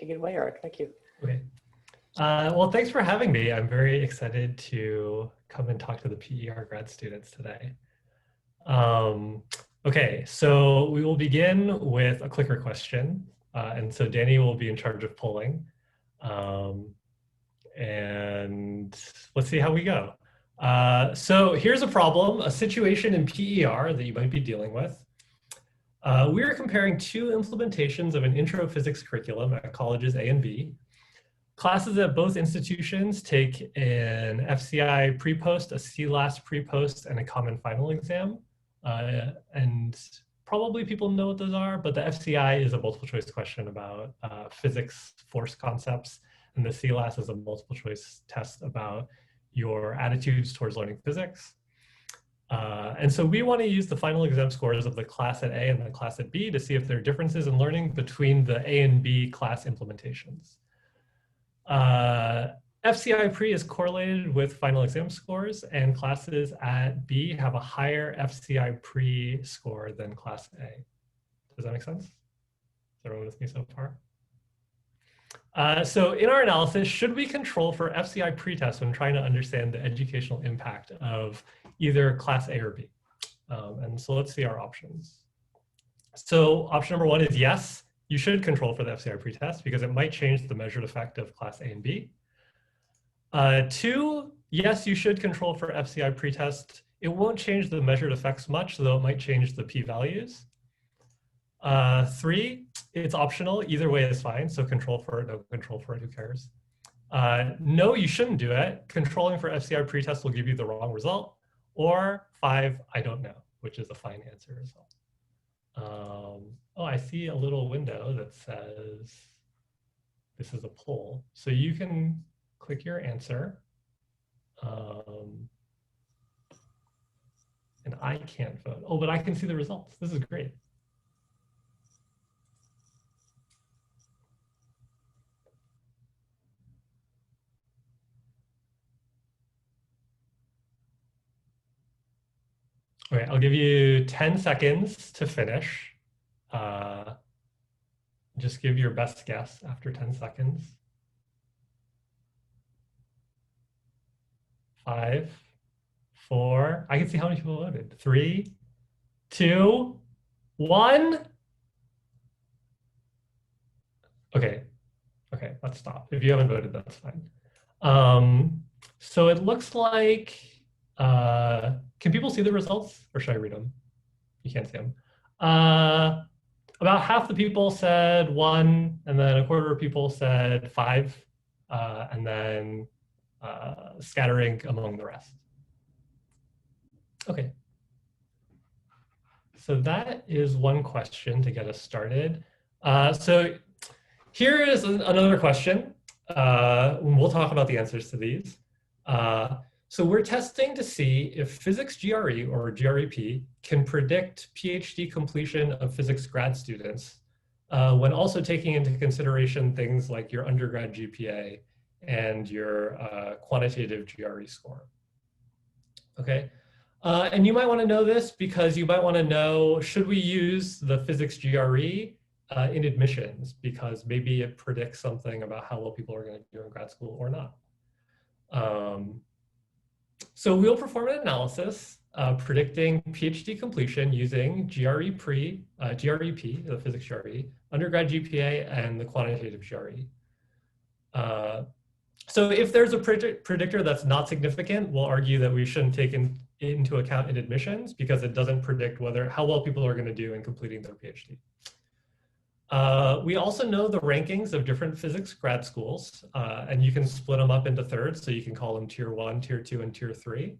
take it away, Eric. Thank you. Okay. Well, thanks for having me. I'm very excited to come and talk to the PER grad students today. Okay, so we will begin with a clicker question. And so Danny will be in charge of polling. And let's see how we go. So here's a problem, a situation in PER that you might be dealing with. We are comparing two implementations of an intro physics curriculum at colleges A and B. Classes at both institutions take an FCI pre-post, a CLAS pre-post, and a common final exam. And probably people know what those are, but the FCI is a multiple choice question about physics force concepts, and the CLAS is a multiple choice test about your attitudes towards learning physics. And so we want to use the final exam scores of the class at A and the class at B to see if there are differences in learning between the A and B class implementations. FCI pre is correlated with final exam scores, and classes at B have a higher FCI pre score than class A. Does that make sense? Is everyone with me so far? So in our analysis, should we control for FCI pretest when trying to understand the educational impact of either class A or B? And so let's see our options. So option number one is yes, you should control for the FCI pretest because it might change the measured effect of class A and B. Two, yes, you should control for FCI pretest. It won't change the measured effects much, though it might change the p-values. Three, it's optional. Either way is fine. So control for it, no control for it, who cares? No, you shouldn't do it. Controlling for FCI pretest will give you the wrong result. Or five, I don't know, which is a fine answer as well. Oh, I see a little window that says this is a poll. So you can click your answer. And I can't vote. Oh, but I can see the results. This is great. All right, I'll give you 10 seconds to finish. Just give your best guess after 10 seconds. 5, 4, I can see how many people voted. 3, 2, 1. Okay, let's stop. If you haven't voted, that's fine. So it looks like, can people see the results or should I read them? You can't see them. About half the people said 1, and then a quarter of people said 5, and then scattering among the rest. Okay. So that is one question to get us started. So here is another question. We'll talk about the answers to these. So we're testing to see if physics GRE or GREP can predict PhD completion of physics grad students when also taking into consideration things like your undergrad GPA and your quantitative GRE score. Okay, and you might want to know this because you might want to know, should we use the physics GRE in admissions, because maybe it predicts something about how well people are going to do in grad school or not. So we'll perform an analysis predicting PhD completion using GREP, the physics GRE, undergrad GPA, and the quantitative GRE. So if there's a predictor that's not significant, we'll argue that we shouldn't take into account in admissions because it doesn't predict how well people are going to do in completing their PhD. We also know the rankings of different physics grad schools, and you can split them up into thirds, so you can call them tier 1, tier 2, and tier 3.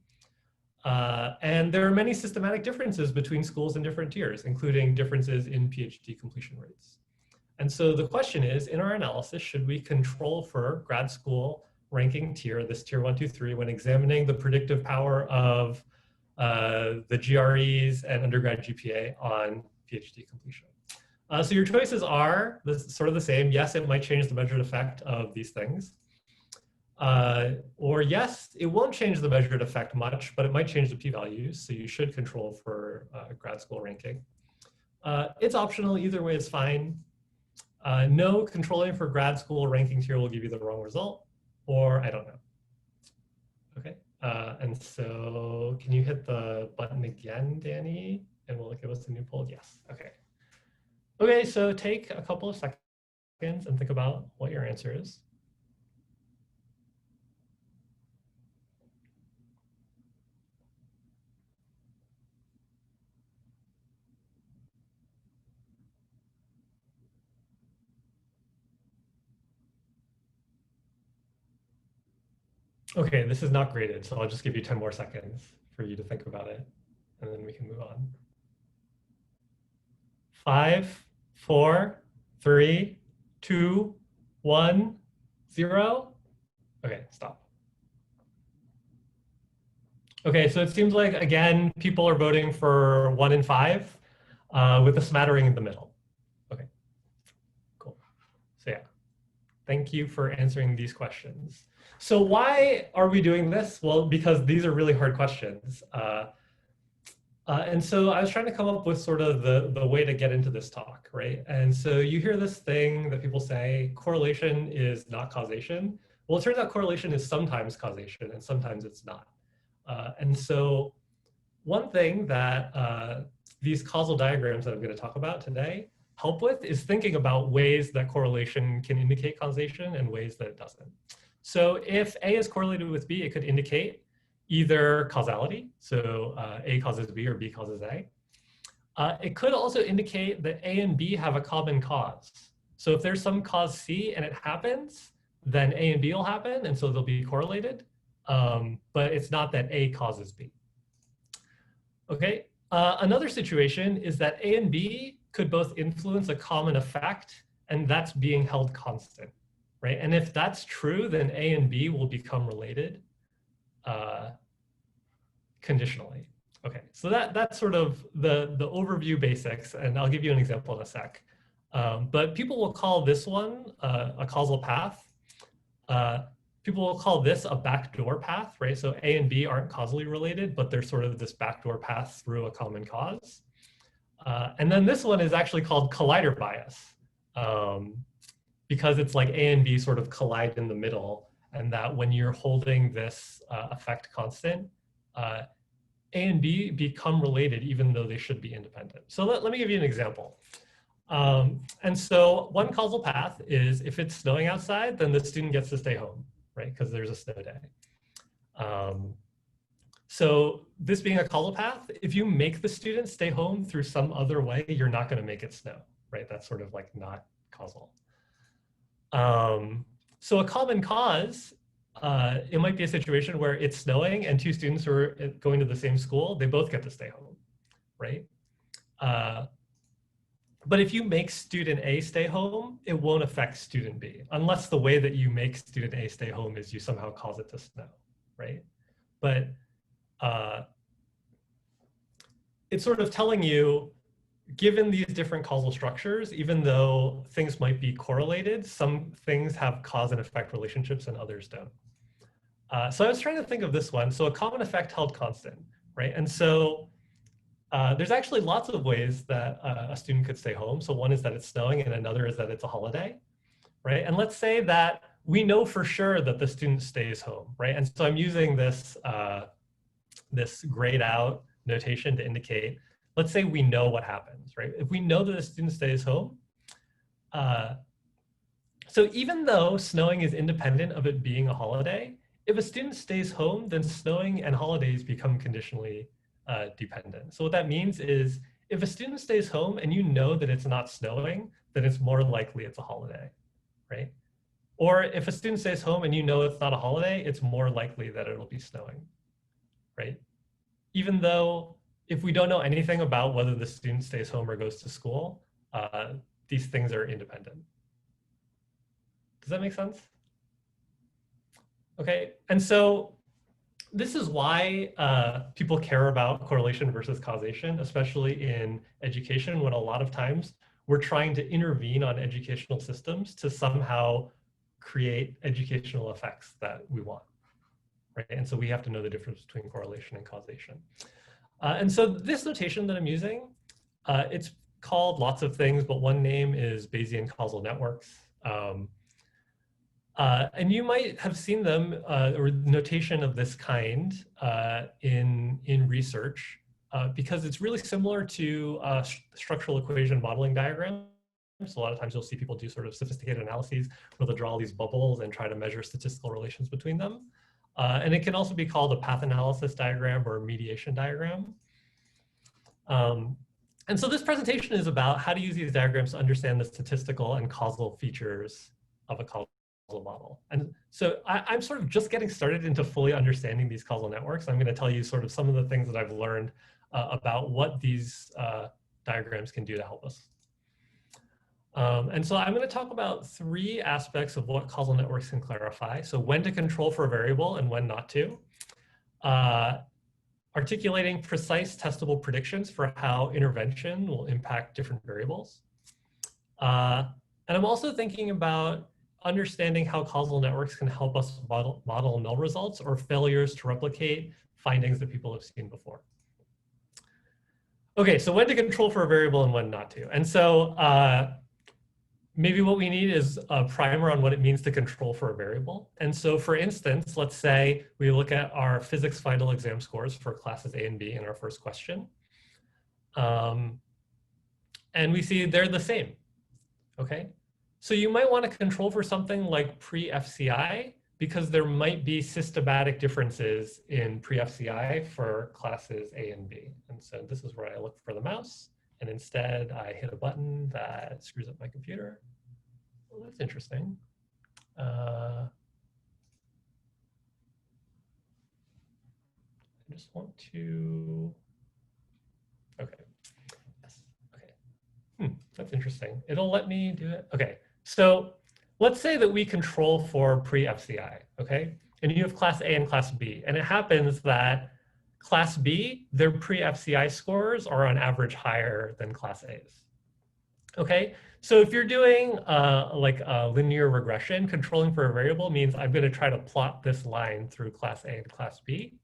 And there are many systematic differences between schools in different tiers, including differences in PhD completion rates. And so the question is, in our analysis, should we control for grad school ranking tier, this tier 1, 2, 3, when examining the predictive power of the GREs and undergrad GPA on PhD completion? So your choices are sort of the same. Yes, it might change the measured effect of these things. Or yes, it won't change the measured effect much, but it might change the p-values. So you should control for grad school ranking. It's optional. Either way is fine. No, controlling for grad school rankings here will give you the wrong result, or I don't know. Okay, and so can you hit the button again, Danny? And will it give us a new poll? Yes, okay. Okay, so take a couple of seconds and think about what your answer is. Okay, this is not graded, so I'll just give you 10 more seconds for you to think about it, and then we can move on. 5, 4, 3, 2, 1, 0. Okay, stop. Okay, so it seems like, again, people are voting for 1 and 5 with a smattering in the middle. Okay, cool. So yeah, thank you for answering these questions. So why are we doing this? Well, because these are really hard questions. And so I was trying to come up with sort of the way to get into this talk, right? And so you hear this thing that people say, correlation is not causation. Well, it turns out correlation is sometimes causation and sometimes it's not. And so one thing that these causal diagrams that I'm going to talk about today help with is thinking about ways that correlation can indicate causation and ways that it doesn't. So if A is correlated with B, it could indicate either causality, so A causes B or B causes A. It could also indicate that A and B have a common cause. So if there's some cause C and it happens, then A and B will happen, and so they'll be correlated. But it's not that A causes B. Okay, another situation is that A and B could both influence a common effect, and that's being held constant, right? And if that's true, then A and B will become related conditionally. Okay, so that's sort of the overview basics, and I'll give you an example in a sec. But people will call this one a causal path. People will call this a backdoor path, right? So A and B aren't causally related, but they're sort of this backdoor path through a common cause. And then this one is actually called collider bias, because it's like A and B sort of collide in the middle, and that when you're holding this effect constant, A and B become related even though they should be independent. So let me give you an example. And so one causal path is if it's snowing outside, then the student gets to stay home, right? Because there's a snow day. So this being a causal path, if you make the student stay home through some other way, you're not going to make it snow, right? That's sort of like not causal. So a common cause, it might be a situation where it's snowing and two students who are going to the same school, they both get to stay home, right? But if you make student A stay home, it won't affect student B, unless the way that you make student A stay home is you somehow cause it to snow, right? But it's sort of telling you, given these different causal structures, even though things might be correlated, some things have cause and effect relationships and others don't. So I was trying to think of this one. So a common effect held constant, right? And so there's actually lots of ways that a student could stay home. So one is that it's snowing and another is that it's a holiday, right? And let's say that we know for sure that the student stays home, right? And so I'm using this, this grayed out notation to indicate, let's say we know what happens, right? If we know that the student stays home, so even though snowing is independent of it being a holiday, if a student stays home, then snowing and holidays become conditionally dependent. So what that means is if a student stays home and you know that it's not snowing, then it's more likely it's a holiday, right? Or if a student stays home and you know it's not a holiday, it's more likely that it'll be snowing, right? Even though if we don't know anything about whether the student stays home or goes to school, these things are independent. Does that make sense? Okay, and so this is why people care about correlation versus causation, especially in education, when a lot of times we're trying to intervene on educational systems to somehow create educational effects that we want, right? And so we have to know the difference between correlation and causation. And so this notation that I'm using, it's called lots of things, but one name is Bayesian causal networks. And you might have seen them, or notation of this kind in research, because it's really similar to structural equation modeling diagrams. So a lot of times you'll see people do sort of sophisticated analyses where they'll draw all these bubbles and try to measure statistical relations between them. And it can also be called a path analysis diagram or a mediation diagram. And so this presentation is about how to use these diagrams to understand the statistical and causal features of a causal model. And so I'm sort of just getting started into fully understanding these causal networks. I'm going to tell you sort of some of the things that I've learned about what these diagrams can do to help us. And so I'm going to talk about 3 aspects of what causal networks can clarify. So when to control for a variable and when not to. Articulating precise testable predictions for how intervention will impact different variables. And I'm also thinking about understanding how causal networks can help us model null results or failures to replicate findings that people have seen before. Okay, so when to control for a variable and when not to. And so maybe what we need is a primer on what it means to control for a variable. And so for instance, let's say we look at our physics final exam scores for classes A and B in our first question. And we see they're the same, okay? So you might want to control for something like pre-FCI because there might be systematic differences in pre-FCI for classes A and B. And so this is where I look for the mouse. And instead, I hit a button that screws up my computer. Well, that's interesting. I just want to, okay. Yes, okay. That's interesting. It'll let me do it. Okay, so let's say that we control for pre-FCI, okay? And you have class A and class B. And it happens that Class B, their pre-FCI scores are on average higher than Class A's. Okay, so if you're doing like a linear regression, controlling for a variable means I'm going to try to plot this line through Class A and Class B.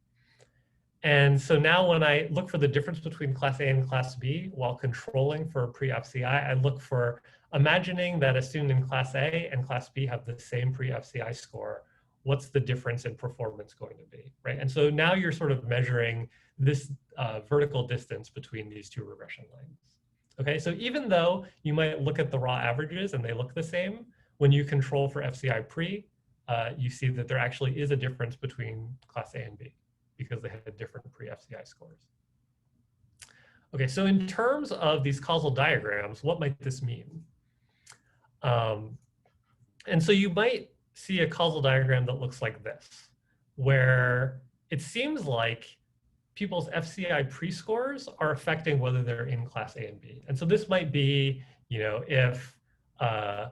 And so now when I look for the difference between Class A and Class B while controlling for pre-FCI, I look for imagining that a student in Class A and Class B have the same pre-FCI score. What's the difference in performance going to be, right? And so now you're sort of measuring this vertical distance between these 2 regression lines. Okay, so even though you might look at the raw averages and they look the same, when you control for FCI pre, you see that there actually is a difference between Class A and B because they had different pre-FCI scores. Okay, so in terms of these causal diagrams, what might this mean? And so you might see a causal diagram that looks like this, where it seems like people's FCI pre-scores are affecting whether they're in class A and B. And so this might be, if, the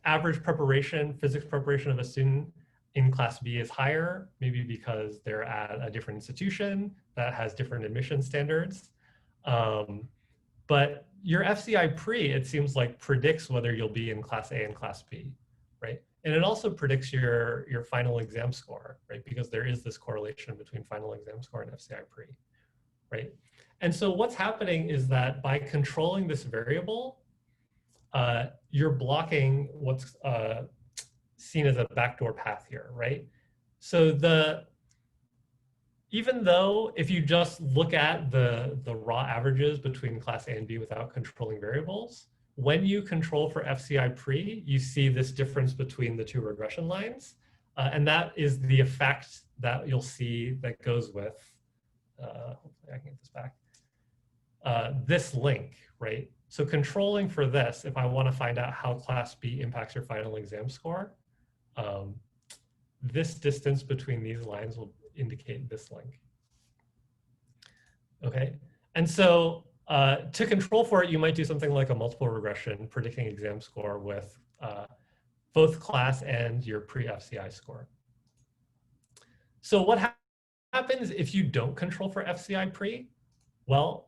average preparation, physics preparation of a student in class B is higher, maybe because they're at a different institution that has different admission standards. But your FCI pre, it seems like, predicts whether you'll be in class A and class B, right? And it also predicts your final exam score, right? Because there is this correlation between final exam score and FCI pre, right? And so what's happening is that by controlling this variable, you're blocking what's seen as a backdoor path here, right? So even though if you just look at the raw averages between class A and B without controlling variables, when you control for FCI pre, you see this difference between the 2 regression lines. And that is the effect that you'll see that goes with, hopefully I can get this back, this link, right? So controlling for this, if I want to find out how class B impacts your final exam score, this distance between these lines will indicate this link. Okay, and so to control for it, you might do something like a multiple regression predicting exam score with both class and your pre-FCI score. So what happens if you don't control for FCI pre? Well,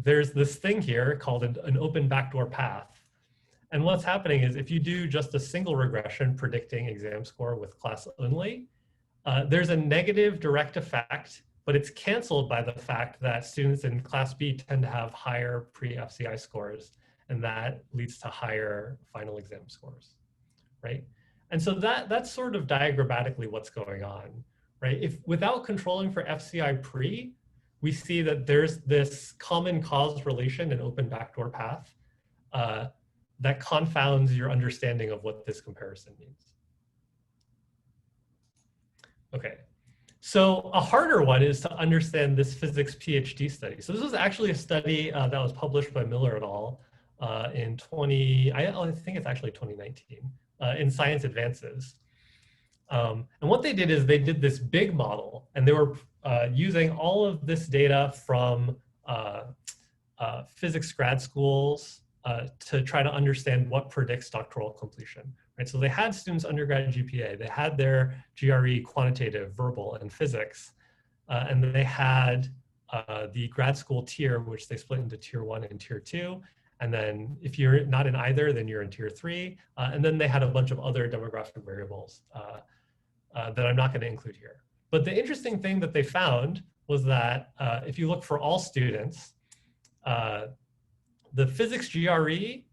there's this thing here called an open backdoor path. And what's happening is if you do just a single regression predicting exam score with class only, there's a negative direct effect but it's canceled by the fact that students in class B tend to have higher pre-FCI scores, and that leads to higher final exam scores, right? And so that's sort of diagrammatically what's going on, right? If without controlling for FCI pre, we see that there's this common cause relation and open backdoor path that confounds your understanding of what this comparison means. Okay, so a harder one is to understand this physics PhD study. So this was actually a study that was published by Miller et al. In I think it's actually 2019, in Science Advances. And what they did is they did this big model, and they were using all of this data from physics grad schools to try to understand what predicts doctoral completion. Right? So they had students' undergrad GPA, they had their GRE quantitative, verbal, and physics, and they had the grad school tier, which they split into tier 1 and tier 2. And then if you're not in either, then you're in tier 3. And then they had a bunch of other demographic variables that I'm not going to include here. But the interesting thing that they found was that if you look for all students, the physics GRE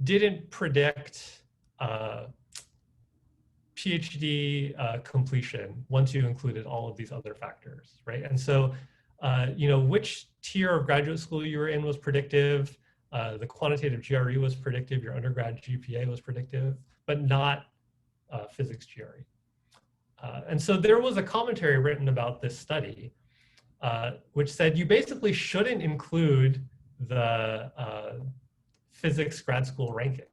didn't predict PhD completion once you included all of these other factors, right? And so, you know, which tier of graduate school you were in was predictive, the quantitative GRE was predictive, your undergrad GPA was predictive, but not physics GRE. And so there was a commentary written about this study, which said you basically shouldn't include the physics grad school ranking,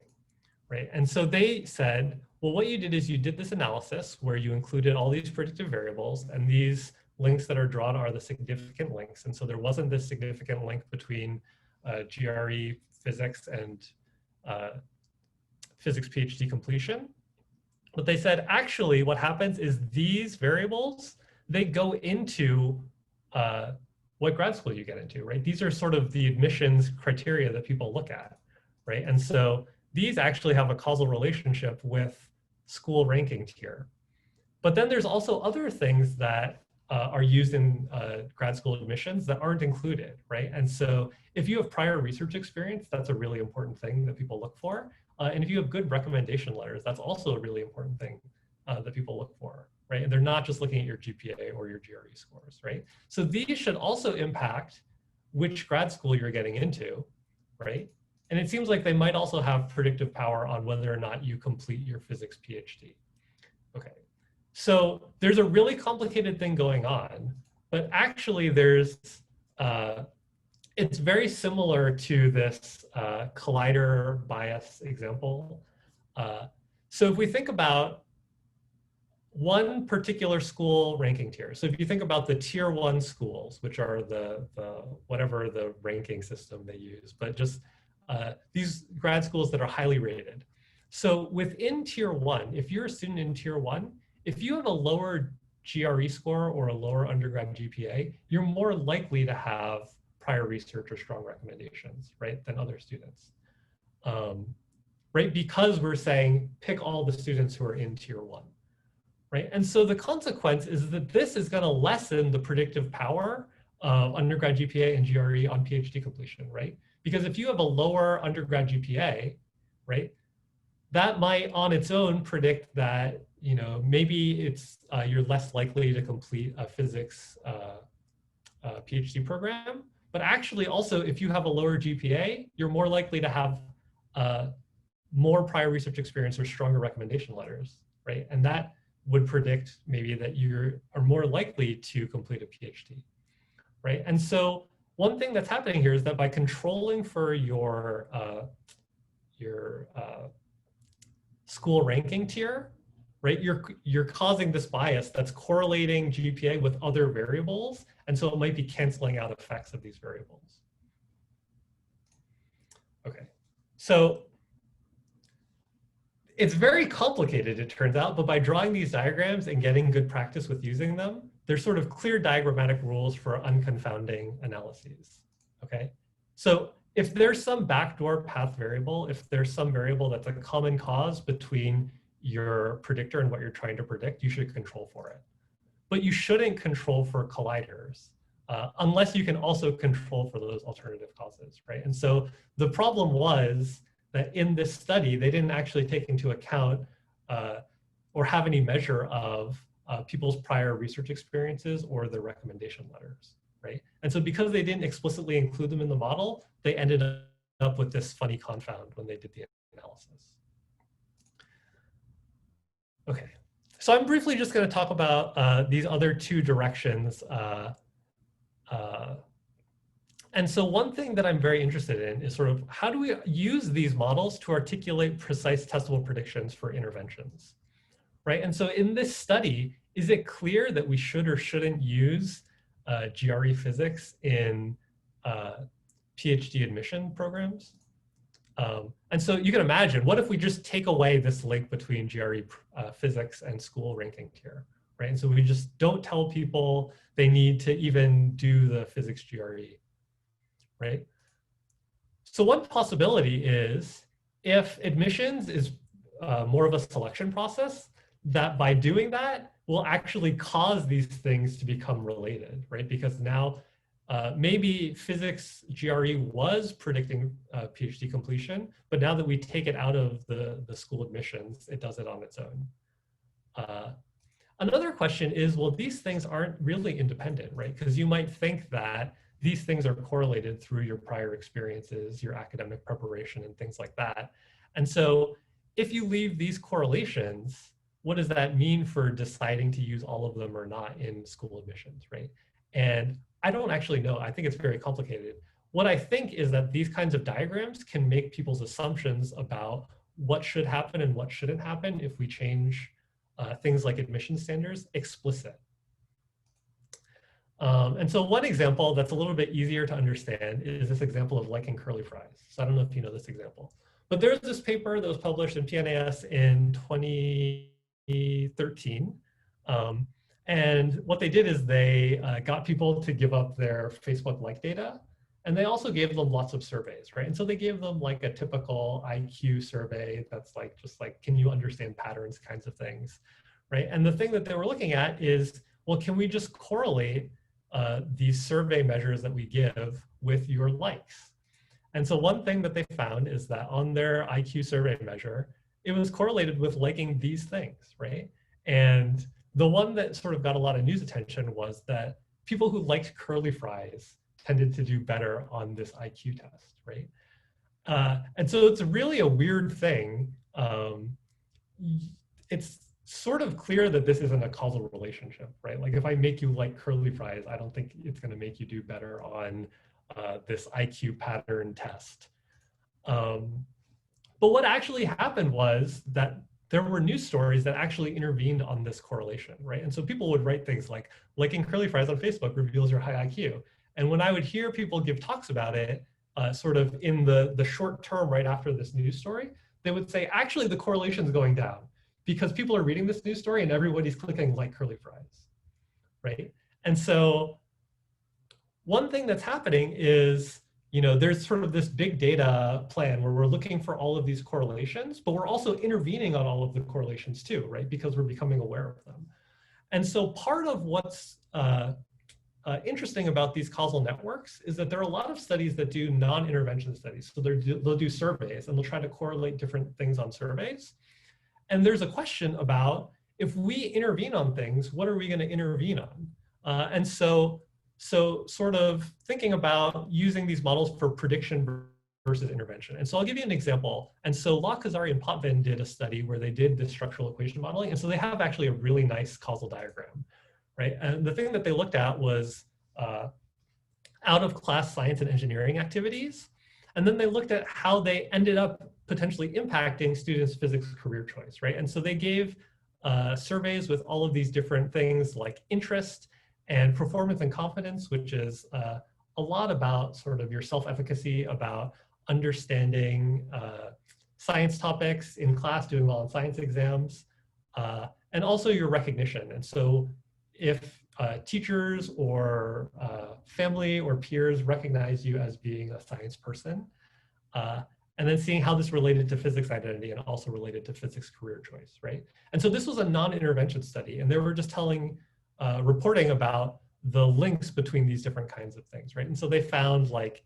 right? And so they said, well, what you did is you did this analysis where you included all these predictive variables, and these links that are drawn are the significant links. And so there wasn't this significant link between GRE physics and physics PhD completion. But they said, actually, what happens is these variables, they go into what grad school you get into, right? These are sort of the admissions criteria that people look at, right? And so these actually have a causal relationship with school rankings here. But then there's also other things that are used in grad school admissions that aren't included, right? And so if you have prior research experience, that's a really important thing that people look for. And if you have good recommendation letters, that's also a really important thing that people look for, right? And they're not just looking at your GPA or your GRE scores, right? So these should also impact which grad school you're getting into, right? And it seems like they might also have predictive power on whether or not you complete your physics PhD. Okay, so there's a really complicated thing going on, but actually there's, it's very similar to this collider bias example. So if we think about one particular school ranking tier, so if you think about the tier 1 schools, which are the whatever the ranking system they use, but just these grad schools that are highly rated. So within tier 1, if you're a student in tier 1, if you have a lower GRE score or a lower undergrad GPA, you're more likely to have prior research or strong recommendations, right, than other students, right? Because we're saying pick all the students who are in tier 1, right? And so the consequence is that this is going to lessen the predictive power of undergrad GPA and GRE on PhD completion, right? Because if you have a lower undergrad GPA, right, that might on its own predict that, you know, maybe it's you're less likely to complete a physics PhD program. But actually also, if you have a lower GPA, you're more likely to have more prior research experience or stronger recommendation letters, right? And that would predict maybe that you are more likely to complete a PhD, right? And so one thing that's happening here is that by controlling for your school ranking tier, right, you're causing this bias that's correlating GPA with other variables, and so it might be canceling out effects of these variables. Okay, so it's very complicated, it turns out, but by drawing these diagrams and getting good practice with using them, there's sort of clear diagrammatic rules for unconfounding analyses, okay? So if there's some backdoor path variable, if there's some variable that's a common cause between your predictor and what you're trying to predict, you should control for it. But you shouldn't control for colliders, unless you can also control for those alternative causes, right? And so the problem was that in this study, they didn't actually take into account or have any measure of people's prior research experiences or their recommendation letters, right? And so because they didn't explicitly include them in the model, they ended up with this funny confound when they did the analysis. Okay, so I'm briefly just going to talk about these other two directions. And so one thing that I'm very interested in is sort of how do we use these models to articulate precise testable predictions for interventions, right? And so in this study, is it clear that we should or shouldn't use GRE physics in PhD admission programs? And so you can imagine, what if we just take away this link between GRE physics and school ranking tier, right? And so we just don't tell people they need to even do the physics GRE, right? So one possibility is if admissions is more of a selection process, that by doing that will actually cause these things to become related, right? Because now maybe physics GRE was predicting PhD completion, but now that we take it out of the school admissions, it does it on its own. Another question is, well, these things aren't really independent, right? Because you might think that these things are correlated through your prior experiences, your academic preparation, and things like that. And so if you leave these correlations, what does that mean for deciding to use all of them or not in school admissions, right? And I don't actually know. I think it's very complicated. What I think is that these kinds of diagrams can make people's assumptions about what should happen and what shouldn't happen if we change things like admission standards explicit. And so one example that's a little bit easier to understand is this example of liking curly fries. So I don't know if you know this example, but there's this paper that was published in PNAS in 2013. And what they did is they got people to give up their Facebook like data, and they also gave them lots of surveys, right? And so they gave them like a typical IQ survey that's like, just like, can you understand patterns kinds of things, right? And the thing that they were looking at is, well, can we just correlate these survey measures that we give with your likes? And so one thing that they found is that on their IQ survey measure, it was correlated with liking these things, right? And the one that sort of got a lot of news attention was that people who liked curly fries tended to do better on this IQ test, right? And so it's really a weird thing. It's sort of clear that this isn't a causal relationship, right? Like if I make you like curly fries, I don't think it's gonna make you do better on this IQ pattern test. But what actually happened was that there were news stories that actually intervened on this correlation, right? And so people would write things like, liking curly fries on Facebook reveals your high IQ. And when I would hear people give talks about it, sort of in the short term right after this news story, they would say, actually the correlation's going down because people are reading this news story and everybody's clicking like curly fries, right? And so one thing that's happening is, you know, there's sort of this big data plan where we're looking for all of these correlations, but we're also intervening on all of the correlations too, right? Because we're becoming aware of them. And so part of what's interesting about these causal networks is that there are a lot of studies that do non-intervention studies. So they'll do surveys and they'll try to correlate different things on surveys. And there's a question about, if we intervene on things, what are we going to intervene on? And so sort of thinking about using these models for prediction versus intervention. And so I'll give you an example. And so Locke, Kazari, and Potvin did a study where they did this structural equation modeling. And so they have actually a really nice causal diagram, right? And the thing that they looked at was out of class science and engineering activities. And then they looked at how they ended up potentially impacting students' physics career choice, right? And so they gave surveys with all of these different things like interest and performance and confidence, which is a lot about sort of your self-efficacy, about understanding science topics in class, doing well on science exams, and also your recognition. And so if teachers or family or peers recognize you as being a science person, and then seeing how this related to physics identity and also related to physics career choice, right? And so this was a non-intervention study, and they were just reporting about the links between these different kinds of things, right? And so they found like,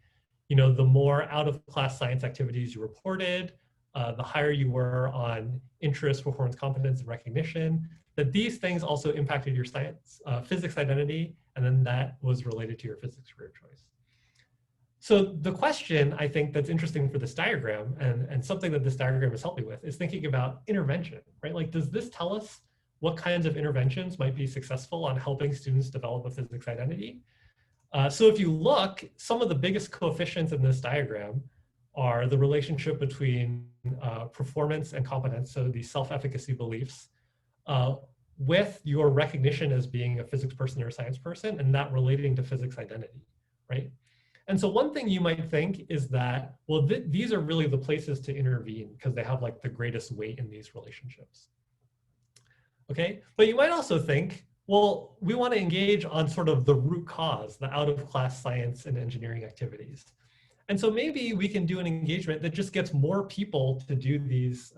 the more out of class science activities you reported, the higher you were on interest, performance, competence, and recognition, that these things also impacted your science, physics identity, and then that was related to your physics career choice. So the question I think that's interesting for this diagram, and something that this diagram has helped me with, is thinking about intervention, right? Like, does this tell us what kinds of interventions might be successful on helping students develop a physics identity? So if you look, some of the biggest coefficients in this diagram are the relationship between performance and competence, so these self-efficacy beliefs, with your recognition as being a physics person or a science person, and that relating to physics identity, right? And so one thing you might think is that, well, these are really the places to intervene because they have like the greatest weight in these relationships. Okay, but you might also think, well, we want to engage on sort of the root cause, the out-of-class science and engineering activities. And so maybe we can do an engagement that just gets more people to do these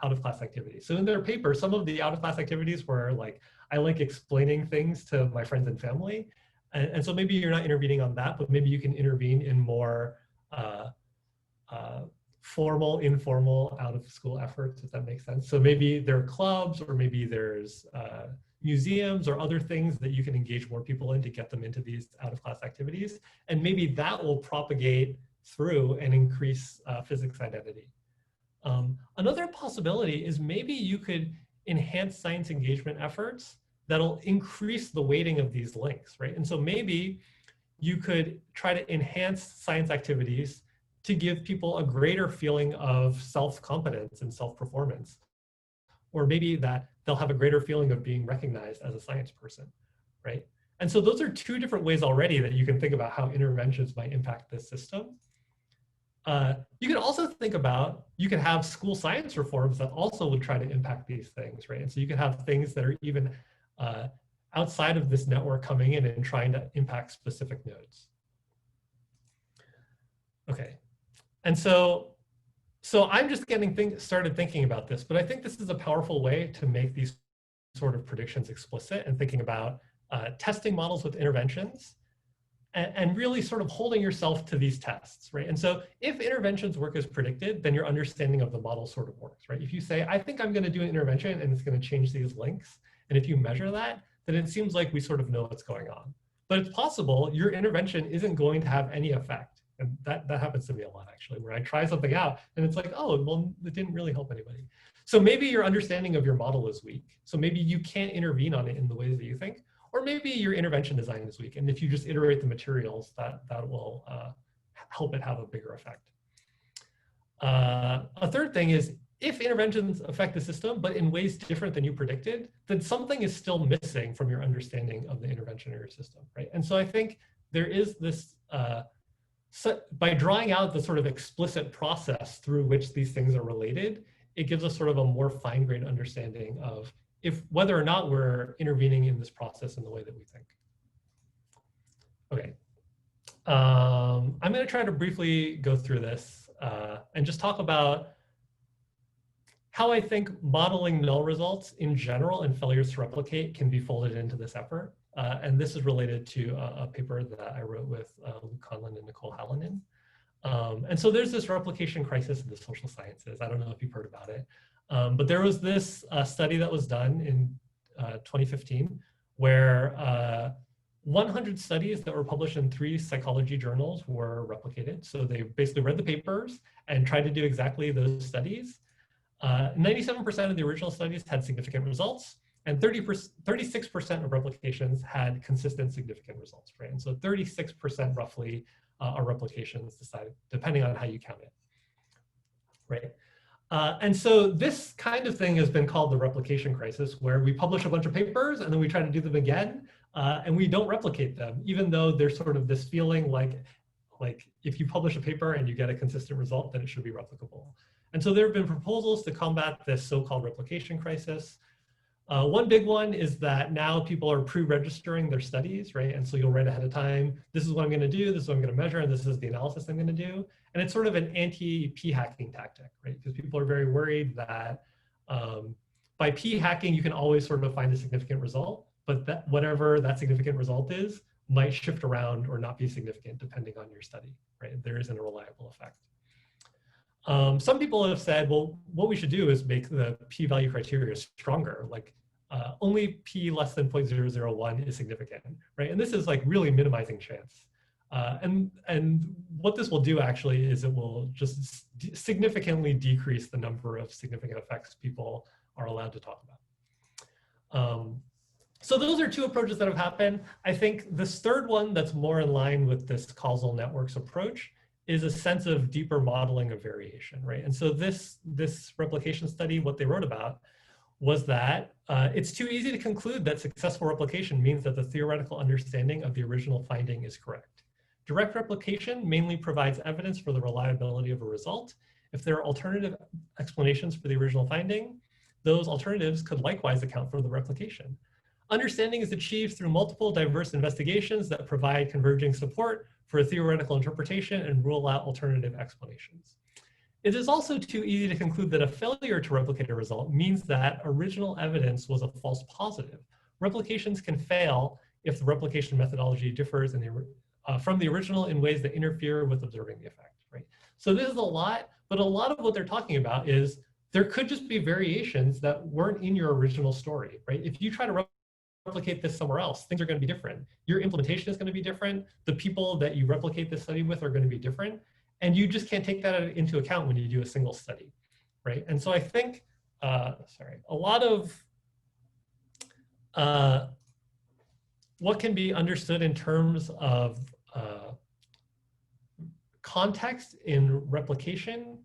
out-of-class activities. So in their paper, some of the out-of-class activities were like, I like explaining things to my friends and family. And so maybe you're not intervening on that, but maybe you can intervene in more formal, informal, out-of-school efforts, if that makes sense. So maybe there are clubs, or maybe there's museums or other things that you can engage more people in to get them into these out-of-class activities. And maybe that will propagate through and increase physics identity. Another possibility is maybe you could enhance science engagement efforts that'll increase the weighting of these links, right? And so maybe you could try to enhance science activities to give people a greater feeling of self-competence and self-performance, or maybe that they'll have a greater feeling of being recognized as a science person, right? And so those are two different ways already that you can think about how interventions might impact this system. You can also think about, you can have school science reforms that also would try to impact these things, right? And so you can have things that are even outside of this network coming in and trying to impact specific nodes. Okay, and so I'm just getting started thinking about this, but I think this is a powerful way to make these sort of predictions explicit and thinking about testing models with interventions and really sort of holding yourself to these tests, right? And so if interventions work as predicted, then your understanding of the model sort of works, right? If you say, I think I'm gonna do an intervention and it's gonna change these links, and if you measure that, then it seems like we sort of know what's going on. But it's possible your intervention isn't going to have any effect. And that happens to me a lot, actually, where I try something out and it's like, oh, well, it didn't really help anybody. So maybe your understanding of your model is weak. So maybe you can't intervene on it in the ways that you think, or maybe your intervention design is weak. And if you just iterate the materials, that will help it have a bigger effect. A third thing is, if interventions affect the system, but in ways different than you predicted, then something is still missing from your understanding of the intervention or your system, right? And so I think there is this, by drawing out the sort of explicit process through which these things are related, it gives us sort of a more fine-grained understanding of whether or not we're intervening in this process in the way that we think. Okay, I'm going to try to briefly go through this and just talk about how I think modeling null results in general and failures to replicate can be folded into this effort. And this is related to a paper that I wrote with Luke Conlon and Nicole Hallinan. And so there's this replication crisis in the social sciences. I don't know if you've heard about it, but there was this study that was done in 2015 where 100 studies that were published in 3 psychology journals were replicated. So they basically read the papers and tried to do exactly those studies. 97% of the original studies had significant results, and 36% of replications had consistent significant results, right? And so 36% roughly are replications decided, depending on how you count it, right? And so this kind of thing has been called the replication crisis, where we publish a bunch of papers and then we try to do them again, and we don't replicate them, even though there's sort of this feeling like if you publish a paper and you get a consistent result, then it should be replicable. And so there have been proposals to combat this so-called replication crisis. One big one is that now people are pre-registering their studies, right? And so you'll write ahead of time, this is what I'm gonna do, this is what I'm gonna measure, and this is the analysis I'm gonna do. And it's sort of an anti-p-hacking tactic, right? Because people are very worried that by p-hacking, you can always sort of find a significant result. but that whatever that significant result is might shift around or not be significant depending on your study, right? There isn't a reliable effect. Some people have said, well, what we should do is make the p-value criteria stronger, like only p less than 0.001 is significant, right? And this is like really minimizing chance. And what this will do actually is it will just significantly decrease the number of significant effects people are allowed to talk about. So those are two approaches that have happened. I think this third one that's more in line with this causal networks approach is a sense of deeper modeling of variation, right? And so this replication study, what they wrote about was that it's too easy to conclude that successful replication means that the theoretical understanding of the original finding is correct. Direct replication mainly provides evidence for the reliability of a result. If there are alternative explanations for the original finding, those alternatives could likewise account for the replication. Understanding is achieved through multiple diverse investigations that provide converging support for a theoretical interpretation and rule out alternative explanations. It is also too easy to conclude that a failure to replicate a result means that original evidence was a false positive. Replications can fail if the replication methodology differs from the original in ways that interfere with observing the effect, right? So this is a lot, but a lot of what they're talking about is there could just be variations that weren't in your original story, right? If you try to replicate this somewhere else, things are going to be different. Your implementation is going to be different. The people that you replicate this study with are going to be different. And you just can't take that into account when you do a single study, right? And so I think, a lot of what can be understood in terms of context in replication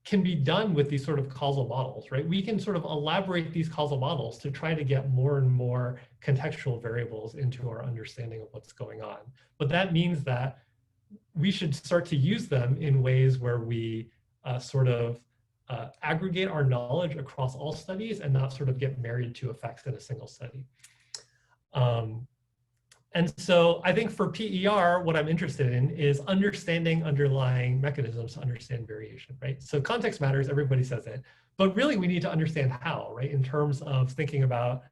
can be done with these sort of causal models, right? We can sort of elaborate these causal models to try to get more and more contextual variables into our understanding of what's going on. But that means that we should start to use them in ways where we aggregate our knowledge across all studies and not sort of get married to effects in a single study. And so I think for PER, what I'm interested in is understanding underlying mechanisms to understand variation, right? So context matters, everybody says it, but really we need to understand how, right? In terms of thinking about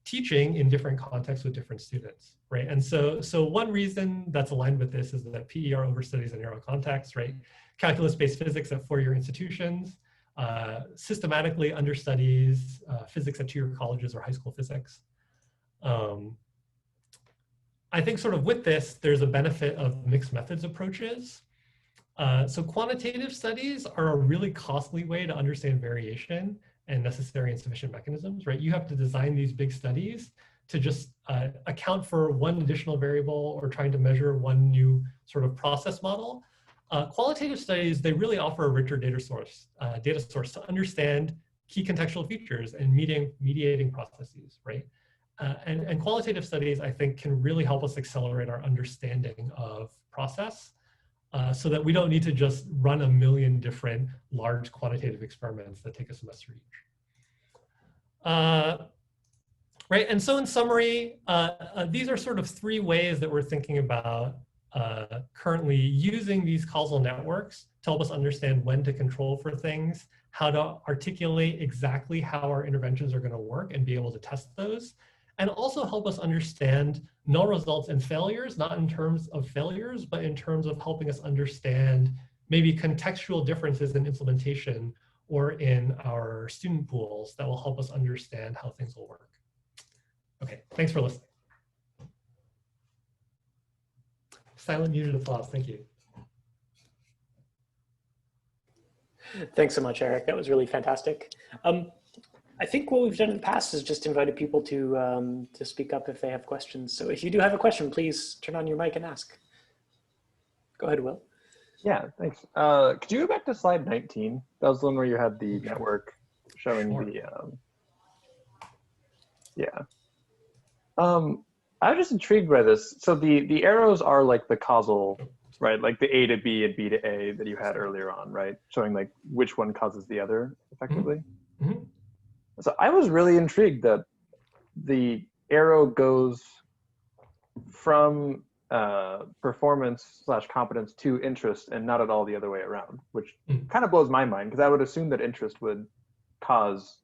teaching in different contexts with different students, right? And so one reason that's aligned with this is that PER overstudies a narrow context, right? Calculus-based physics at four-year institutions, systematically understudies physics at two-year colleges or high school physics. I think sort of with this, there's a benefit of mixed methods approaches. So quantitative studies are a really costly way to understand variation and necessary and sufficient mechanisms, right? You have to design these big studies to just account for one additional variable or trying to measure one new sort of process model. Qualitative studies, they really offer a richer data source to understand key contextual features and mediating processes, right? And qualitative studies, I think, can really help us accelerate our understanding of process so that we don't need to just run a million different large quantitative experiments that take a semester each. Right, and so in summary, these are sort of three ways that we're thinking about currently using these causal networks to help us understand when to control for things, how to articulate exactly how our interventions are going to work and be able to test those, and also help us understand null results and failures, not in terms of failures, but in terms of helping us understand maybe contextual differences in implementation or in our student pools that will help us understand how things will work. Okay, thanks for listening. Silent muted applause, thank you. Thanks so much, Eric. That was really fantastic. I think what we've done in the past is just invited people to speak up if they have questions. So if you do have a question, please turn on your mic and ask. Go ahead, Will. Yeah, thanks. Could you go back to slide 19? That was the one where you had the network showing the, I was just intrigued by this. So the arrows are like the causal, right? Like the A to B and B to A that you had earlier on, right? Showing like which one causes the other effectively. Mm-hmm. So I was really intrigued that the arrow goes from performance / competence to interest and not at all the other way around, which kind of blows my mind because I would assume that interest would cause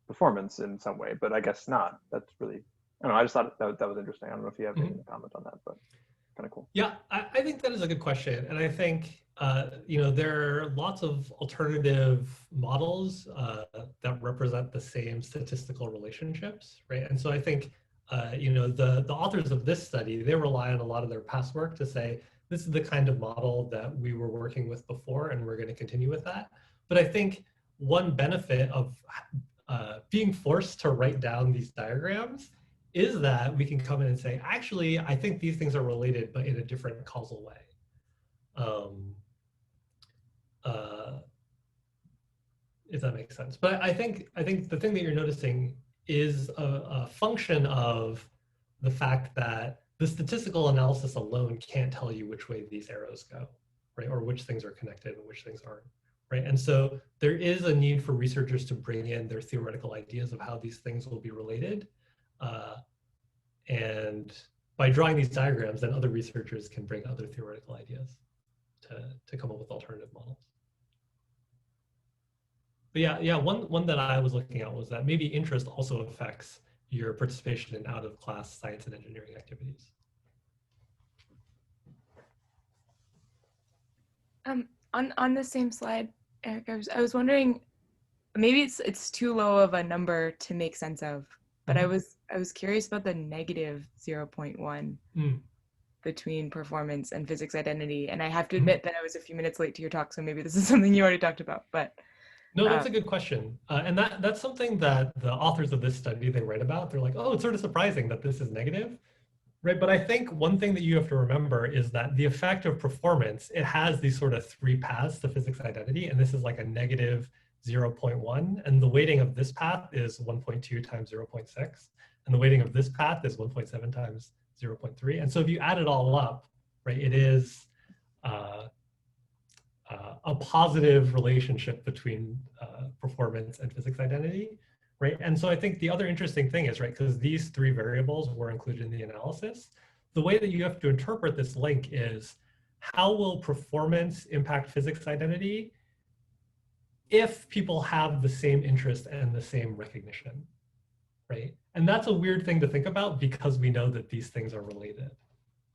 performance in some way, but I guess not. That's really, I don't know, I just thought that was interesting. I don't know if you have any comment on that, but kind of cool. Yeah, I think that is a good question. And I think, there are lots of alternative models that represent the same statistical relationships, right? And so I think, the authors of this study, they rely on a lot of their past work to say, this is the kind of model that we were working with before, and we're going to continue with that. But I think one benefit of being forced to write down these diagrams is that we can come in and say, actually, I think these things are related, but in a different causal way. If that makes sense. But I think the thing that you're noticing is a function of the fact that the statistical analysis alone can't tell you which way these arrows go, right? Or which things are connected and which things aren't, right? And so there is a need for researchers to bring in their theoretical ideas of how these things will be related. And by drawing these diagrams, then other researchers can bring other theoretical ideas to come up with alternative models. But yeah, one that I was looking at was that maybe interest also affects your participation in out-of-class science and engineering activities. On the same slide, Eric, I was wondering, maybe it's too low of a number to make sense of, but I was curious about the negative 0.1 between performance and physics identity. And I have to admit that I was a few minutes late to your talk, so maybe this is something you already talked about. But no, that's a good question. And that's something that the authors of this study, they write about. They're like, oh, it's sort of surprising that this is negative, right? But I think one thing that you have to remember is that the effect of performance, it has these sort of three paths to physics identity. And this is like a negative 0.1. And the weighting of this path is 1.2 times 0.6. And the weighting of this path is 1.7 times 0.3. And so if you add it all up, right, it is a positive relationship between performance and physics identity, right? And so I think the other interesting thing is, right, because these three variables were included in the analysis, the way that you have to interpret this link is, how will performance impact physics identity if people have the same interest and the same recognition, right? And that's a weird thing to think about because we know that these things are related,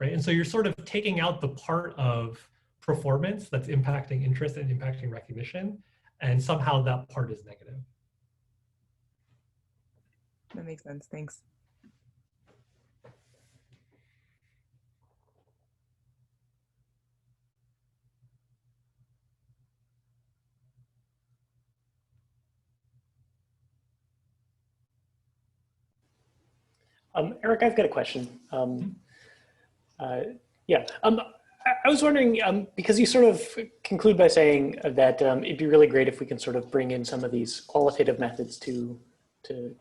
right? And so you're sort of taking out the part of performance that's impacting interest and impacting recognition, and somehow that part is negative. that makes sense. Thanks. Eric, I've got a question. I was wondering, because you sort of conclude by saying that it'd be really great if we can sort of bring in some of these qualitative methods to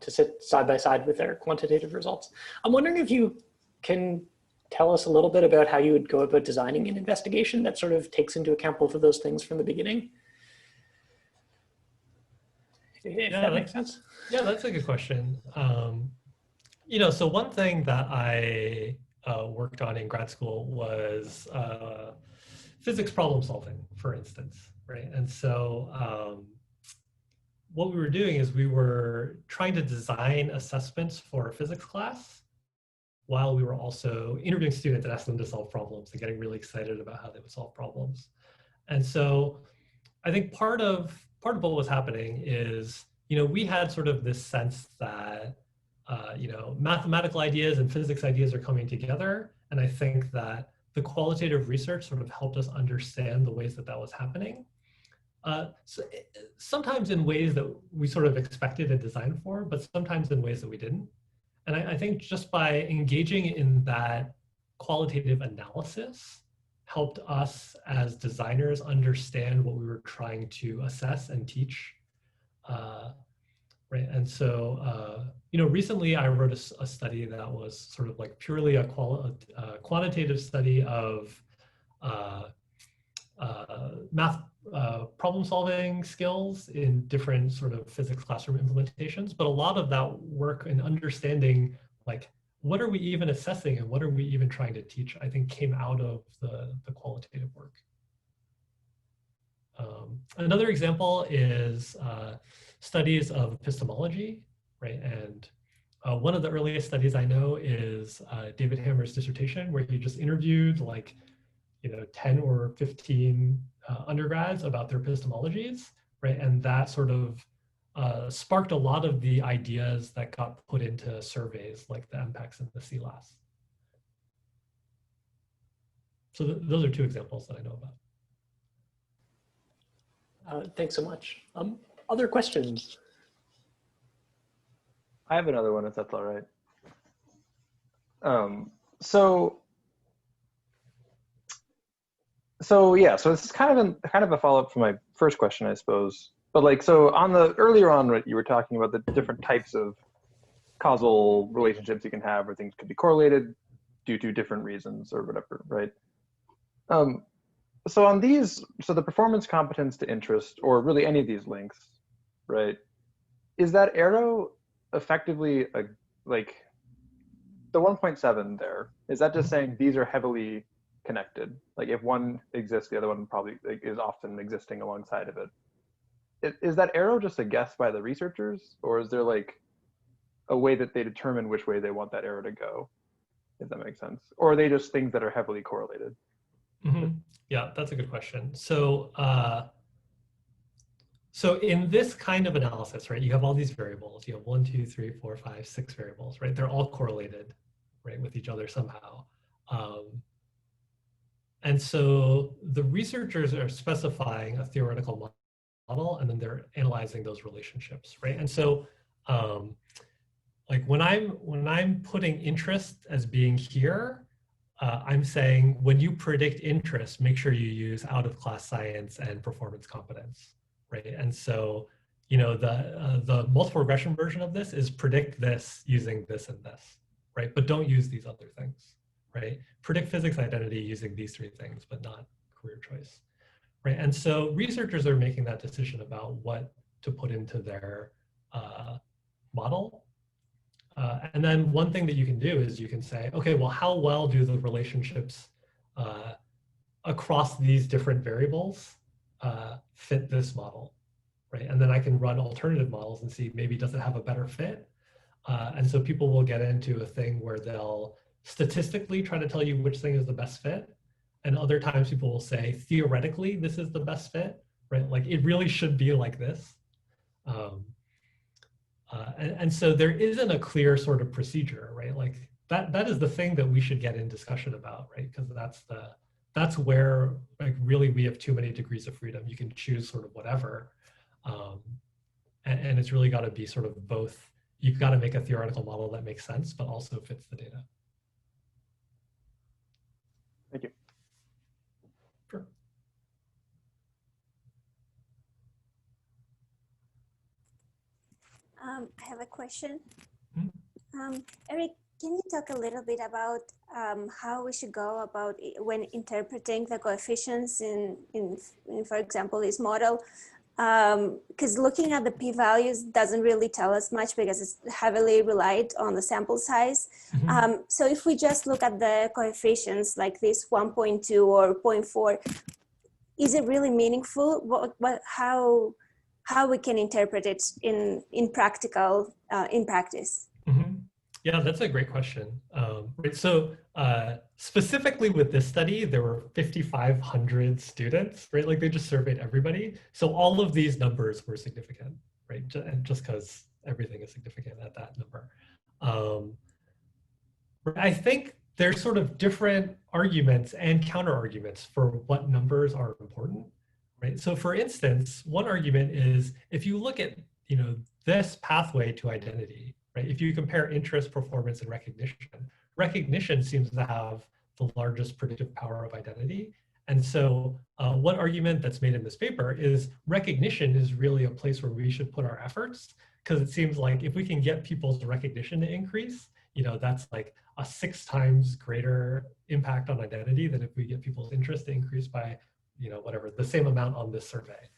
sit side by side with our quantitative results. I'm wondering if you can tell us a little bit about how you would go about designing an investigation that sort of takes into account both of those things from the beginning. If that makes sense. Yeah, that's a good question. So one thing that I worked on in grad school was physics problem solving, for instance, right? And so what we were doing is we were trying to design assessments for a physics class while we were also interviewing students and asking them to solve problems and getting really excited about how they would solve problems. And so I think part of what was happening is, we had sort of this sense that mathematical ideas and physics ideas are coming together. And I think that the qualitative research sort of helped us understand the ways that that was happening. So sometimes in ways that we sort of expected and designed for, but sometimes in ways that we didn't. And I think just by engaging in that qualitative analysis helped us as designers understand what we were trying to assess and teach. Right, and so, recently I wrote a study that was sort of like purely a quantitative study of math problem solving skills in different sort of physics classroom implementations. But a lot of that work in understanding, like, what are we even assessing and what are we even trying to teach, I think came out of the qualitative work. Another example is studies of epistemology, right? And one of the earliest studies I know is David Hammer's dissertation, where he just interviewed like, 10 or 15 undergrads about their epistemologies, right? And that sort of sparked a lot of the ideas that got put into surveys like the MPECs and the CLAS. So those are two examples that I know about. Thanks so much. Other questions? I have another one if that's all right. So yeah, so this is kind of a follow-up from my first question, I suppose. But like, so earlier on, right, you were talking about the different types of causal relationships you can have, where things could be correlated due to different reasons or whatever, right? So on these, so the performance, competence to interest, or really any of these links, right? Is that arrow effectively like the 1.7 there? Is that just saying these are heavily connected? Like if one exists, the other one probably is often existing alongside of it. Is that arrow just a guess by the researchers, or is there like a way that they determine which way they want that arrow to go, if that makes sense? Or are they just things that are heavily correlated? Mm-hmm. Yeah, that's a good question. So, so in this kind of analysis, right, you have all these variables. You have 1, 2, 3, 4, 5, 6 variables, right? They're all correlated, right, with each other somehow. And so the researchers are specifying a theoretical model, and then they're analyzing those relationships, right? And so, like when I'm putting interest as being here, I'm saying when you predict interest, make sure you use out-of-class science and performance competence, right? And so, the multiple regression version of this is predict this using this and this, right? But don't use these other things, right? Predict physics identity using these 3 things, but not career choice, right? And so researchers are making that decision about what to put into their model. And then one thing that you can do is you can say, okay, well, how well do the relationships across these different variables fit this model, right? And then I can run alternative models and see maybe does it have a better fit? And so people will get into a thing where they'll statistically try to tell you which thing is the best fit. And other times people will say, theoretically, this is the best fit, right? Like it really should be like this. And so there isn't a clear sort of procedure, right? Like that is the thing that we should get in discussion about, right? Because that's where like really we have too many degrees of freedom. You can choose sort of whatever. And it's really got to be sort of both. You've got to make a theoretical model that makes sense, but also fits the data. Thank you. Sure. I have a question. Mm-hmm. Eric, can you talk a little bit about how we should go about when interpreting the coefficients in for example, this model? Because looking at the p-values doesn't really tell us much because it's heavily relied on the sample size. Mm-hmm. So if we just look at the coefficients like this 1.2 or 0.4, is it really meaningful? How we can interpret it in practice? Mm-hmm. Yeah, that's a great question. Right, so specifically with this study, there were 5,500 students, right? Like they just surveyed everybody. So all of these numbers were significant, right? Just because everything is significant at that number. I think there's sort of different arguments and counter arguments for what numbers are important, right? So for instance, one argument is if you look at, this pathway to identity, right? If you compare interest, performance, and recognition seems to have the largest predictive power of identity. And so one argument that's made in this paper is recognition is really a place where we should put our efforts, because it seems like if we can get people's recognition to increase, that's like a 6 times greater impact on identity than if we get people's interest to increase by, whatever, the same amount on this survey.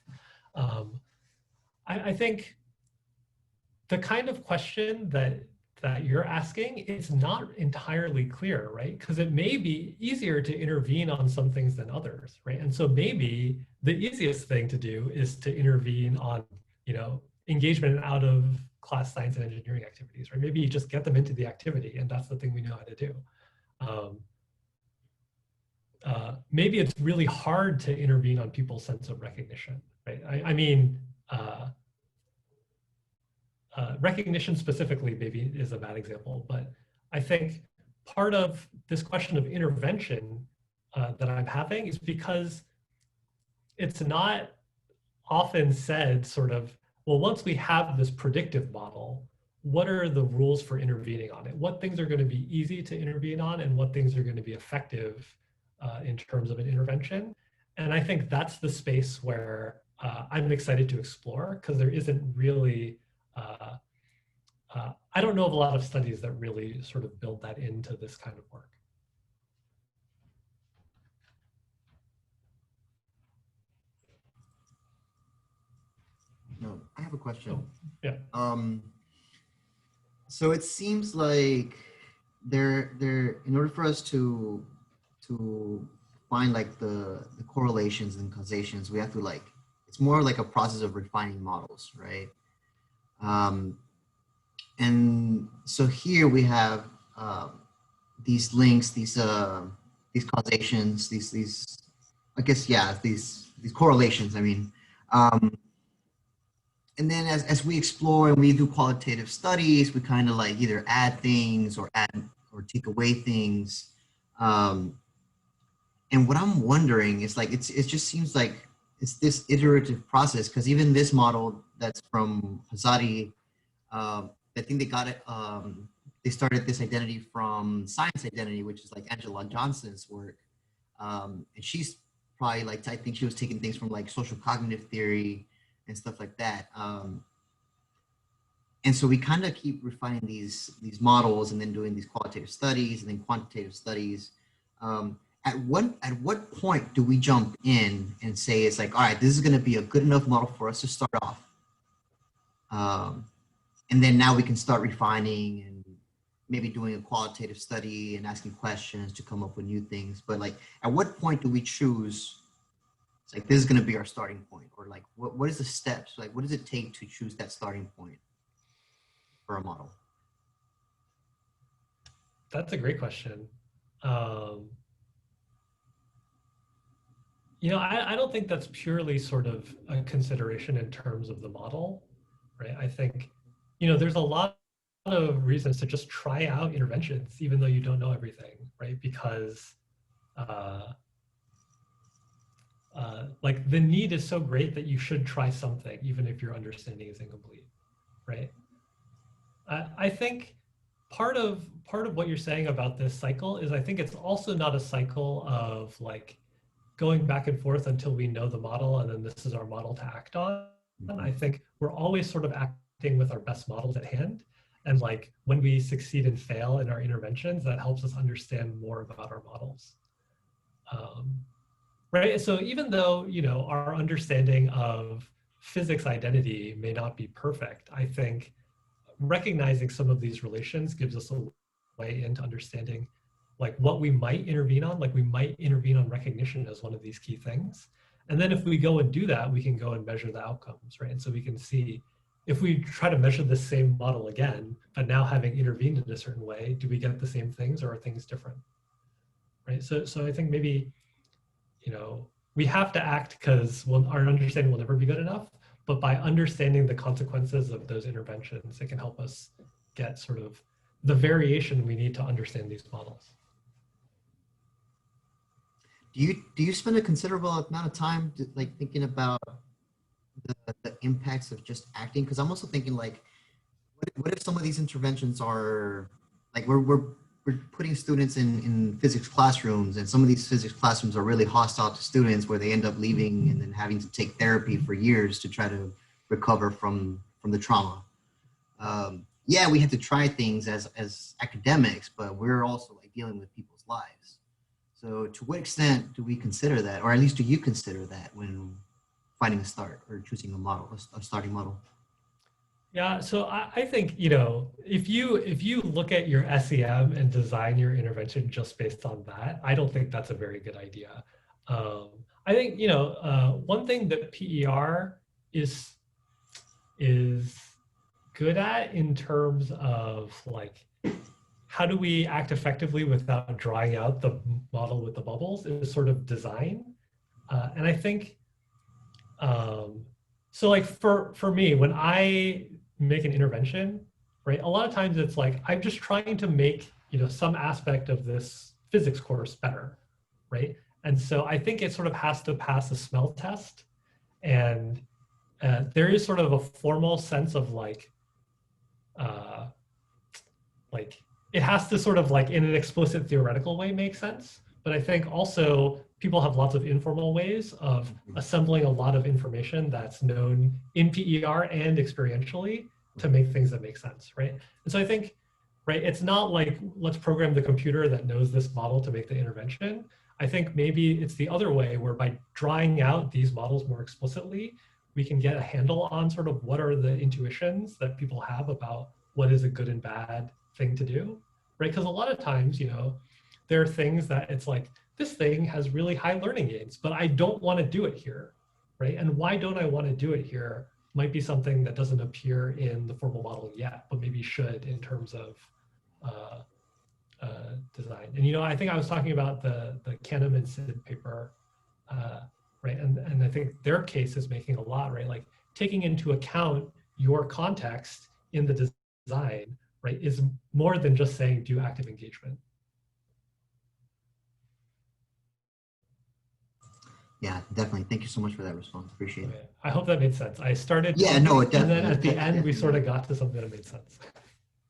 I think the kind of question that that you're asking, it's not entirely clear, right? Because it may be easier to intervene on some things than others, right? And so maybe the easiest thing to do is to intervene on, engagement in out of class science and engineering activities, right? Maybe you just get them into the activity, and that's the thing we know how to do. Maybe it's really hard to intervene on people's sense of recognition, right? Recognition specifically maybe is a bad example, but I think part of this question of intervention that I'm having is because it's not often said sort of, well, once we have this predictive model, what are the rules for intervening on it? What things are going to be easy to intervene on and what things are going to be effective in terms of an intervention? And I think that's the space where I'm excited to explore, because there isn't really, I don't know of a lot of studies that really sort of build that into this kind of work. No, I have a question. Oh, yeah. So it seems like in order for us to find like the correlations and causations, we have to it's more like a process of refining models, right? And so here we have these links, these causations, these I guess, yeah, these correlations, I mean. And then as we explore and we do qualitative studies, we kind of either add things or take away things. And what I'm wondering is it just seems like it's this iterative process, because even this model that's from Hazari, I think they got it, they started this identity from Science Identity, which is Angela Johnson's work. And she's probably I think she was taking things from social cognitive theory and stuff like that. And so we kind of keep refining these models and then doing these qualitative studies and then quantitative studies. At what point do we jump in and say it's all right, this is going to be a good enough model for us to start off, and then now we can start refining and maybe doing a qualitative study and asking questions to come up with new things. But at what point do we choose this is going to be our starting point, or what is the steps? What does it take to choose that starting point for a model? That's a great question. I don't think that's purely sort of a consideration in terms of the model, right? I think, there's a lot of reasons to just try out interventions, even though you don't know everything, right? Because the need is so great that you should try something, even if your understanding is incomplete, right? I think part of what you're saying about this cycle is I think it's also not a cycle of going back and forth until we know the model and then this is our model to act on. I think we're always sort of acting with our best models at hand. And when we succeed and fail in our interventions, that helps us understand more about our models. Right, so even though, our understanding of physics identity may not be perfect, I think recognizing some of these relations gives us a way into understanding what we might intervene on. We might intervene on recognition as one of these key things. And then if we go and do that, we can go and measure the outcomes, right? And so we can see if we try to measure the same model again, but now having intervened in a certain way, do we get the same things or are things different, right? So I think maybe, we have to act because our understanding will never be good enough, but by understanding the consequences of those interventions, it can help us get sort of the variation we need to understand these models. Do you spend a considerable amount of time thinking about the impacts of just acting? Because I'm also thinking what if some of these interventions are we're putting students in physics classrooms, and some of these physics classrooms are really hostile to students, where they end up leaving and then having to take therapy for years to try to recover from the trauma. Yeah, we have to try things as academics, but we're also dealing with people's lives. So to what extent do we consider that, or at least do you consider that when finding a start or choosing a model, a starting model? Yeah, so I think, you know, if you look at your SEM and design your intervention just based on that, I don't think that's a very good idea. I think, you know, one thing that PER is good at in terms of like, how do we act effectively without drawing out the model with the bubbles is sort of design. And I think, so like for me, when I make an intervention, right, a lot of times it's like, I'm just trying to make, you know, some aspect of this physics course better, right? And so I think it sort of has to pass a smell test. And there is sort of a formal sense of uh, like it has to sort of like in an explicit theoretical way make sense. But I think also people have lots of informal ways of assembling a lot of information that's known in PER and experientially to make things that make sense, right? And so I think, right, it's not like let's program the computer that knows this model to make the intervention. I think maybe it's the other way where by drawing out these models more explicitly, we can get a handle on sort of what are the intuitions that people have about what is a good and bad thing to do, right? Because a lot of times, you know, there are things that it's like, this thing has really high learning gains, but I don't want to do it here, right? And why don't I want to do it here might be something that doesn't appear in the formal model yet, but maybe should in terms of design. And, you know, I think I was talking about the Canham and Sid paper, right? And I think their case is making a lot, right? Like taking into account your context in the design, right, is more than just saying do active engagement. Yeah, definitely. Thank you so much for that response. Appreciate it. Okay. I hope that made sense. I started Yeah, no, it and then definitely. at the end we sort of got to something that made sense.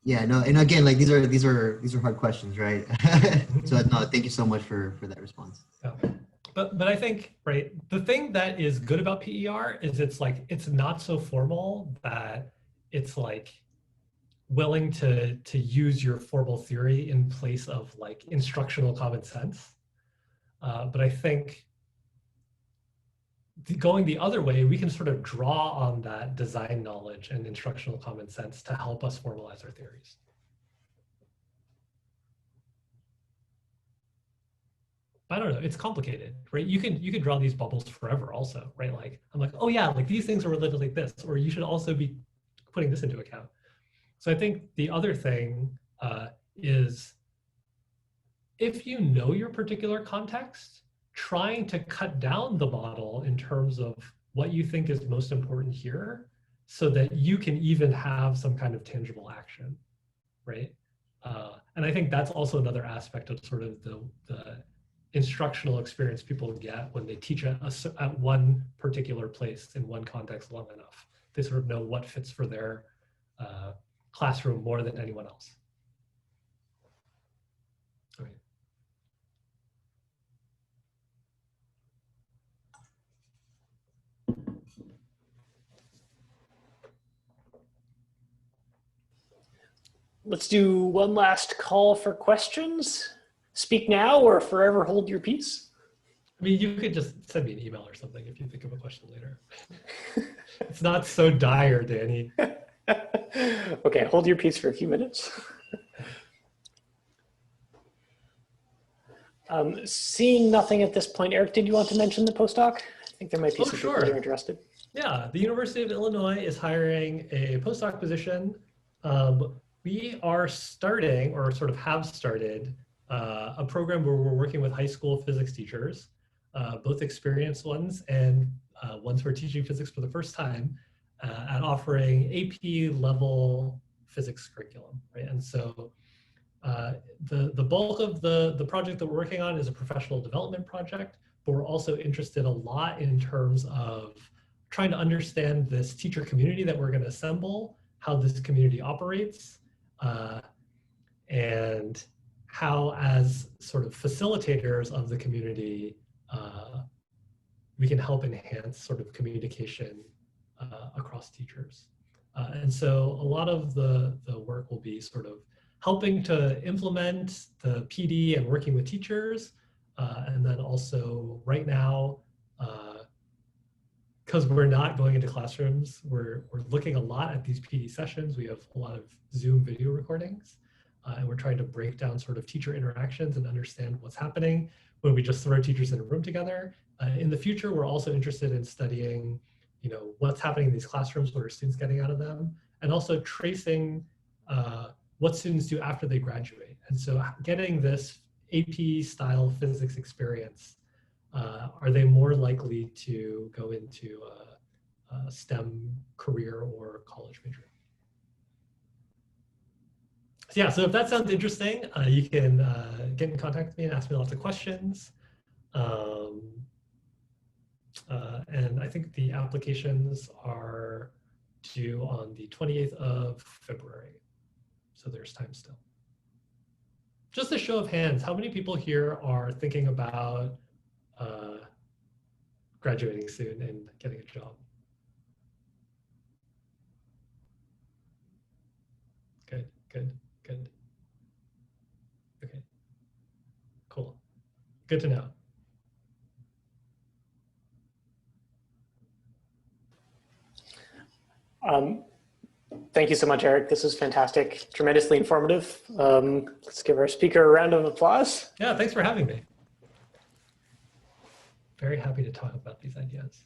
Yeah, no, and again, like these are hard questions, right? So no, thank you so much for that response. Yeah. But I think, right, the thing that is good about PER is it's like it's not so formal that it's like willing to use your formal theory in place of like instructional common sense. But I think going the other way, we can sort of draw on that design knowledge and instructional common sense to help us formalize our theories. I don't know, it's complicated, right? You can draw these bubbles forever also, right? Like, I'm like, oh yeah, like these things are related like this, or you should also be putting this into account. So I think the other thing is if you know your particular context, trying to cut down the model in terms of what you think is most important here so that you can even have some kind of tangible action, right? And I think that's also another aspect of sort of the instructional experience people get when they teach at one particular place in one context long enough. They sort of know what fits for their classroom more than anyone else. Okay. Let's do one last call for questions. Speak now or forever hold your peace. I mean, you could just send me an email or something if you think of a question later. It's not so dire, Danny. Okay, hold your peace for a few minutes. Seeing nothing at this point, Eric, did you want to mention the postdoc? I think there might be some people who are interested. Yeah, the University of Illinois is hiring a postdoc position. We are starting, or sort of have started, a program where we're working with high school physics teachers, both experienced ones and ones who are teaching physics for the first time, at offering AP level physics curriculum, right? And so the bulk of the project that we're working on is a professional development project, but we're also interested a lot in terms of trying to understand this teacher community that we're going to assemble, how this community operates, and how as sort of facilitators of the community, we can help enhance sort of communication across teachers. And so a lot of the work will be sort of helping to implement the PD and working with teachers. And then also right now, because we're not going into classrooms, we're looking a lot at these PD sessions. We have a lot of Zoom video recordings, and we're trying to break down sort of teacher interactions and understand what's happening when we just throw teachers in a room together. In the future, we're also interested in studying, what's happening in these classrooms, what are students getting out of them, and also tracing what students do after they graduate. And so getting this AP style physics experience, are they more likely to go into a STEM career or college major? So yeah, so if that sounds interesting, you can get in contact with me and ask me lots of questions. And I think the applications are due on the 28th of February. So there's time still. Just a show of hands, how many people here are thinking about graduating soon and getting a job? Good, good, good. Okay, cool. Good to know. Thank you so much, Eric. This was fantastic, tremendously informative. Let's give our speaker a round of applause. Yeah, thanks for having me. Very happy to talk about these ideas.